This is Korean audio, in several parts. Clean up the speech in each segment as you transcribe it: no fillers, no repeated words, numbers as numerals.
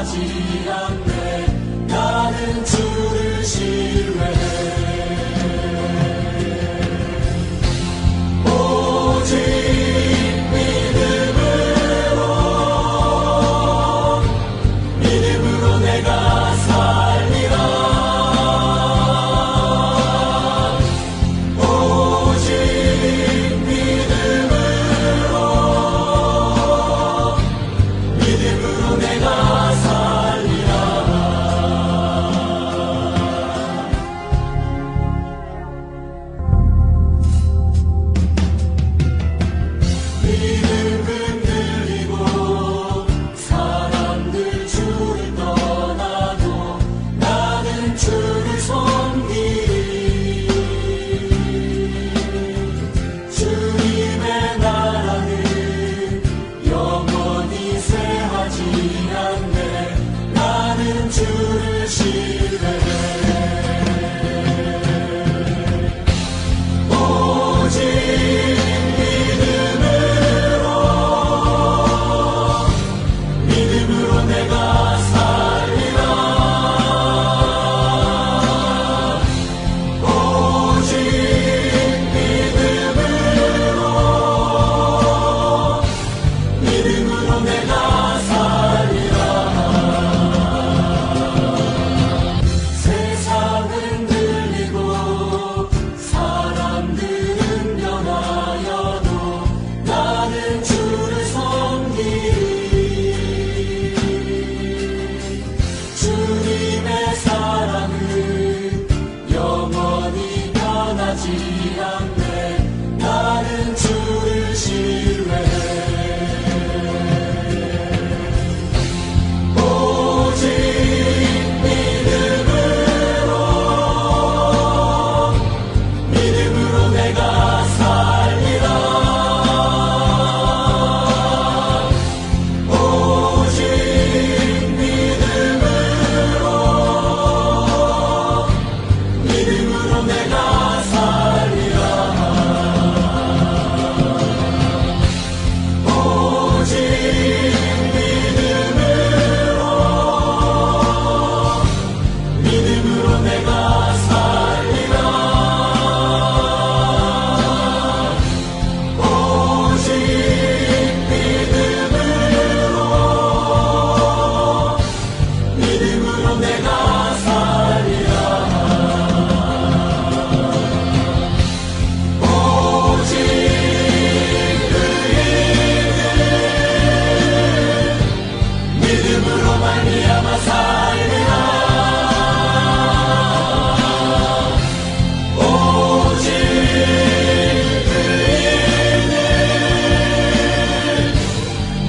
변하지 않네. 나는 주를 신뢰해. 오직 믿음으로 내가 살리라. 오직 믿음으로 내가 살리라. 믿음 흔들리고 사람들 주를 떠나도 나는 주를 섬기리. 주님의 나라는 영원히 쇠하지 않네. 나는 주를 신뢰해. 오직 믿음으로 내가 살리라. 오직 믿음으로 내가 살리라. 세상은 들리고 사람들은 변하여도 나는 주를 섬기리. 주님의 사랑은 영원히 변하지 않네. 나는 주를 신뢰해. 오직 믿음으로 내가 살리라. 오직 믿음으로 내가 살리라. 오직 믿음으로 내가 살리라. 오직 믿음으로 내가 살리라. 오직 믿음으로 말미암아 살리라. 오직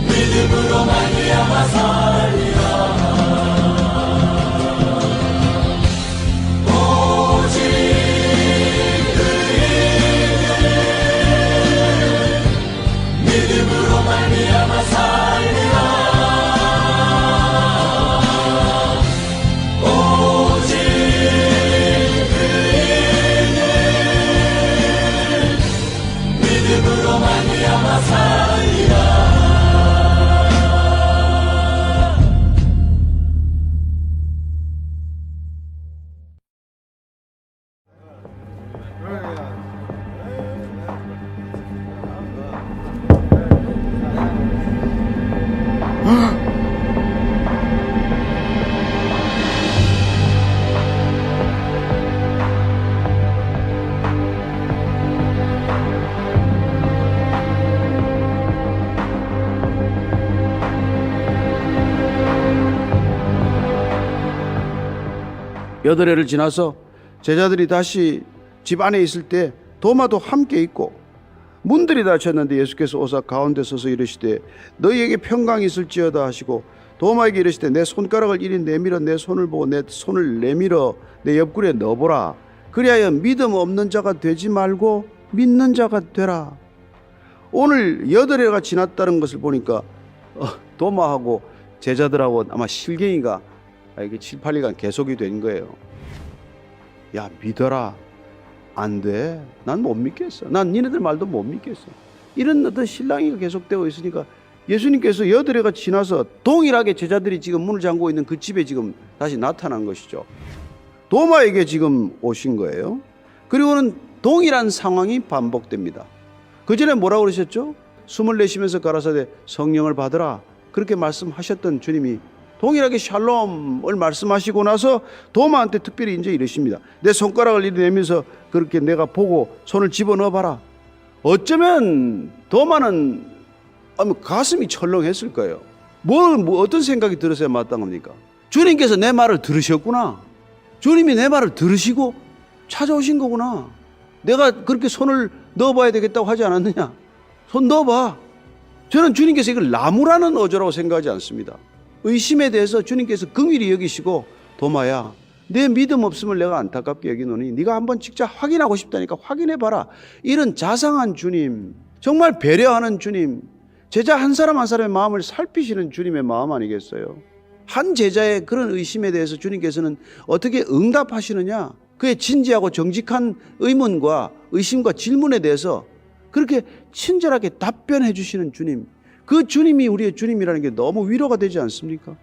믿음으로 말미암아 살리라. 오직 믿음으로 말미암아 살리라. 오직 믿음으로 말미암아 살리라. 여덟 해를 지나서 제자들이 다시 집 안에 있을 때 도마도 함께 있고 문들이 닫혔는데 예수께서 오사 가운데 서서 이르시되 너희에게 평강이 있을지어다 하시고 도마에게 이르시되 내 손가락을 이리 내밀어 내 손을 보고 내 손을 내밀어 내 옆구리에 넣어보라. 그리하여 믿음 없는 자가 되지 말고 믿는 자가 되라. 오늘 여덟 해가 지났다는 것을 보니까 도마하고 제자들하고 아마 실갱이가 이게 7, 8일간 계속이 된 거예요. 야, 믿어라. 안 돼. 난 못 믿겠어. 난 니네들 말도 못 믿겠어. 이런 어떤 실랑이가 계속되고 있으니까 예수님께서 여드레가 지나서 동일하게 제자들이 지금 문을 잠그고 있는 그 집에 지금 다시 나타난 것이죠. 도마에게 지금 오신 거예요. 그리고는 동일한 상황이 반복됩니다. 그 전에 뭐라고 그러셨죠? 숨을 내쉬면서 가라사대 성령을 받으라, 그렇게 말씀하셨던 주님이 동일하게 샬롬을 말씀하시고 나서 도마한테 특별히 이제 이러십니다. 내 손가락을 이리 내면서 그렇게 내가 보고 손을 집어넣어 봐라. 어쩌면 도마는 가슴이 철렁했을 거예요. 어떤 생각이 들었어야 마땅합니까? 주님께서 내 말을 들으셨구나. 주님이 내 말을 들으시고 찾아오신 거구나. 내가 그렇게 손을 넣어봐야 되겠다고 하지 않았느냐? 손 넣어봐. 저는 주님께서 이걸 나무라는 어조라고 생각하지 않습니다. 의심에 대해서 주님께서 긍휼히 여기시고, 도마야, 내 믿음 없음을 내가 안타깝게 여기노니 네가 한번 직접 확인하고 싶다니까 확인해봐라. 이런 자상한 주님, 정말 배려하는 주님, 제자 한 사람 한 사람의 마음을 살피시는 주님의 마음 아니겠어요? 한 제자의 그런 의심에 대해서 주님께서는 어떻게 응답하시느냐? 그의 진지하고 정직한 의문과 의심과 질문에 대해서 그렇게 친절하게 답변해 주시는 주님, 그 주님이 우리의 주님이라는 게 너무 위로가 되지 않습니까?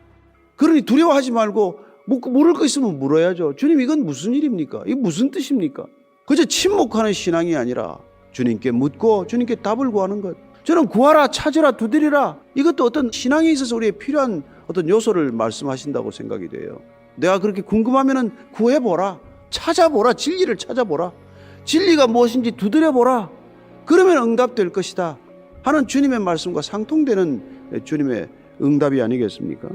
그러니 두려워하지 말고 물을 거 있으면 물어야죠. 주님, 이건 무슨 일입니까? 이게 무슨 뜻입니까? 그저 침묵하는 신앙이 아니라 주님께 묻고 주님께 답을 구하는 것. 저는 구하라, 찾으라, 두드리라, 이것도 어떤 신앙에 있어서 우리의 필요한 어떤 요소를 말씀하신다고 생각이 돼요. 내가 그렇게 궁금하면은 구해보라, 찾아보라, 진리를 찾아보라, 진리가 무엇인지 두드려보라, 그러면 응답될 것이다 하는 주님의 말씀과 상통되는 주님의 응답이 아니겠습니까?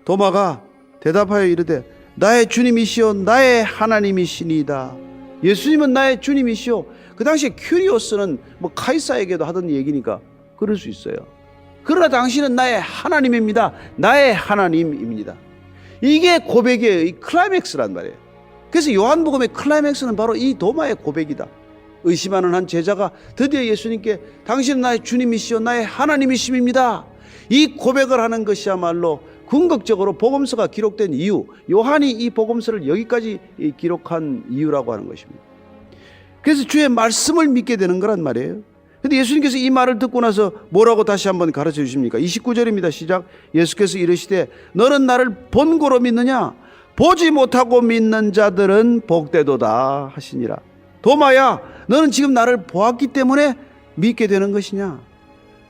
도마가 대답하여 이르되 나의 주님이시오 나의 하나님이시니이다. 예수님은 나의 주님이시오. 그 당시에 큐리오스는 카이사에게도 하던 얘기니까 그럴 수 있어요. 그러나 당신은 나의 하나님입니다. 나의 하나님입니다. 이게 고백의 클라이맥스란 말이에요. 그래서 요한복음의 클라이맥스는 바로 이 도마의 고백이다. 의심하는 한 제자가 드디어 예수님께 당신은 나의 주님이시오 나의 하나님이심입니다, 이 고백을 하는 것이야말로 궁극적으로 복음서가 기록된 이유, 요한이 이 복음서를 여기까지 기록한 이유라고 하는 것입니다. 그래서 주의 말씀을 믿게 되는 거란 말이에요. 그런데 예수님께서 이 말을 듣고 나서 뭐라고 다시 한번 가르쳐 주십니까? 29절입니다. 시작. 예수께서 이르시되 너는 나를 본고로 믿느냐? 보지 못하고 믿는 자들은 복되도다 하시니라. 도마야, 너는 지금 나를 보았기 때문에 믿게 되는 것이냐?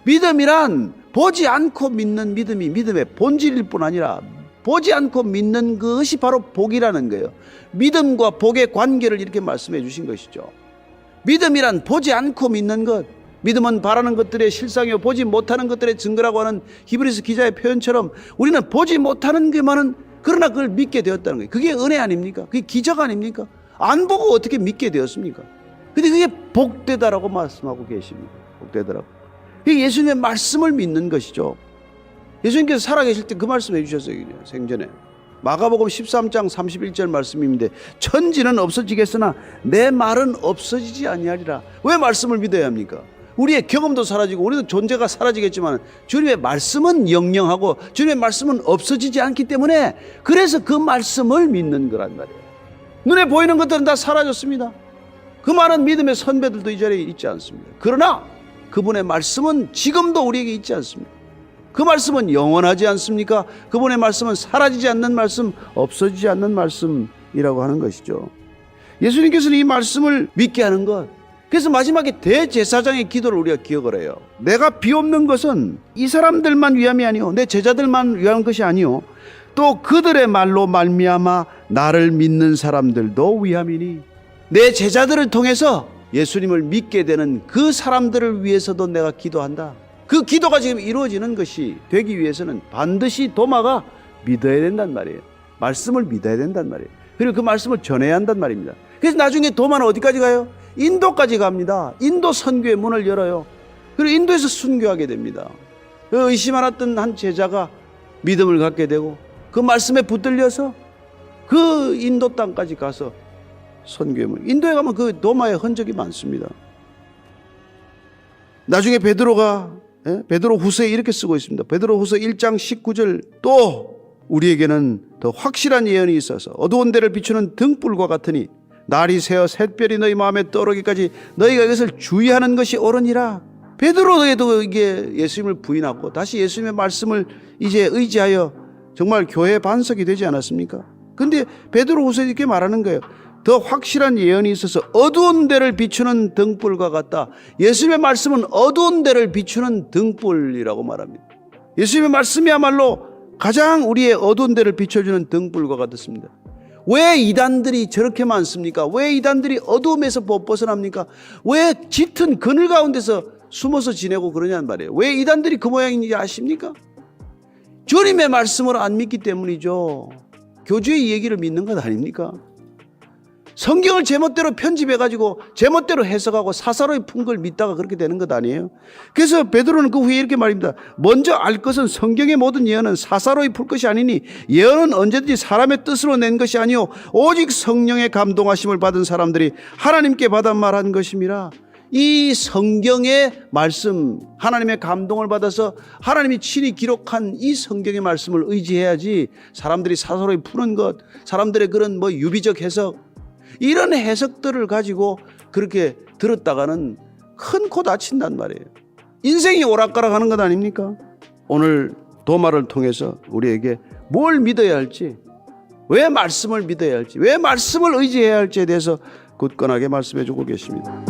믿음이란 보지 않고 믿는 믿음이 믿음의 본질일 뿐 아니라 보지 않고 믿는 것이 바로 복이라는 거예요. 믿음과 복의 관계를 이렇게 말씀해 주신 것이죠. 믿음이란 보지 않고 믿는 것, 믿음은 바라는 것들의 실상이요 보지 못하는 것들의 증거라고 하는 히브리서 기자의 표현처럼 우리는 보지 못하는 것만은 그러나 그걸 믿게 되었다는 거예요. 그게 은혜 아닙니까? 그게 기적 아닙니까? 안 보고 어떻게 믿게 되었습니까? 근데 그게 복되다라고 말씀하고 계십니다. 복되더라고. 그게 예수님의 말씀을 믿는 것이죠. 예수님께서 살아계실 때 그 말씀 해주셨어요. 생전에 마가복음 13장 31절 말씀인데 천지는 없어지겠으나 내 말은 없어지지 아니하리라. 왜 말씀을 믿어야 합니까? 우리의 경험도 사라지고 우리도 존재가 사라지겠지만 주님의 말씀은 영영하고 주님의 말씀은 없어지지 않기 때문에 그래서 그 말씀을 믿는 거란 말이에요. 눈에 보이는 것들은 다 사라졌습니다. 그 많은 믿음의 선배들도 이 자리에 있지 않습니다. 그러나 그분의 말씀은 지금도 우리에게 있지 않습니다. 그 말씀은 영원하지 않습니까? 그분의 말씀은 사라지지 않는 말씀, 없어지지 않는 말씀이라고 하는 것이죠. 예수님께서는 이 말씀을 믿게 하는 것, 그래서 마지막에 대제사장의 기도를 우리가 기억을 해요. 내가 비옵는 것은 이 사람들만 위함이 아니요 내 제자들만 위한 것이 아니요 또 그들의 말로 말미암아 나를 믿는 사람들도 위함이니, 내 제자들을 통해서 예수님을 믿게 되는 그 사람들을 위해서도 내가 기도한다. 그 기도가 지금 이루어지는 것이 되기 위해서는 반드시 도마가 믿어야 된단 말이에요. 말씀을 믿어야 된단 말이에요. 그리고 그 말씀을 전해야 한단 말입니다. 그래서 나중에 도마는 어디까지 가요? 인도까지 갑니다. 인도 선교의 문을 열어요. 그리고 인도에서 순교하게 됩니다. 의심 많았던 한 제자가 믿음을 갖게 되고 그 말씀에 붙들려서 그 인도 땅까지 가서 선교의 문, 인도에 가면 그 도마의 흔적이 많습니다. 나중에 베드로 후서에 이렇게 쓰고 있습니다. 베드로 후서 1장 19절 또 우리에게는 더 확실한 예언이 있어서 어두운 데를 비추는 등불과 같으니 날이 새어 샛별이 너희 마음에 떠오르기까지 너희가 이것을 주의하는 것이 옳으니라. 베드로에도 이게 예수님을 부인하고 다시 예수님의 말씀을 이제 의지하여 정말 교회 반석이 되지 않았습니까? 근데 베드로후서 이렇게 말하는 거예요. 더 확실한 예언이 있어서 어두운 데를 비추는 등불과 같다. 예수님의 말씀은 어두운 데를 비추는 등불이라고 말합니다. 예수님의 말씀이야말로 가장 우리의 어두운 데를 비춰주는 등불과 같았습니다. 왜 이단들이 저렇게 많습니까? 왜 이단들이 어두움에서 못 벗어납니까? 왜 짙은 그늘 가운데서 숨어서 지내고 그러냐는 말이에요. 왜 이단들이 그 모양인지 아십니까? 주님의 말씀을 안 믿기 때문이죠. 교주의 얘기를 믿는 것 아닙니까? 성경을 제멋대로 편집해가지고 제멋대로 해석하고 사사로이 푼 걸 믿다가 그렇게 되는 것 아니에요? 그래서 베드로는 그 후에 이렇게 말합니다. 먼저 알 것은 성경의 모든 예언은 사사로이 풀 것이 아니니 예언은 언제든지 사람의 뜻으로 낸 것이 아니요 오직 성령의 감동하심을 받은 사람들이 하나님께 받아 말한 것임이라. 이 성경의 말씀, 하나님의 감동을 받아서 하나님이 친히 기록한 이 성경의 말씀을 의지해야지 사람들이 사사로이 푸는 것, 사람들의 그런 유비적 해석, 이런 해석들을 가지고 그렇게 들었다가는 큰 코 다친단 말이에요. 인생이 오락가락하는 것 아닙니까? 오늘 도마를 통해서 우리에게 뭘 믿어야 할지, 왜 말씀을 믿어야 할지, 왜 말씀을 의지해야 할지에 대해서 굳건하게 말씀해 주고 계십니다.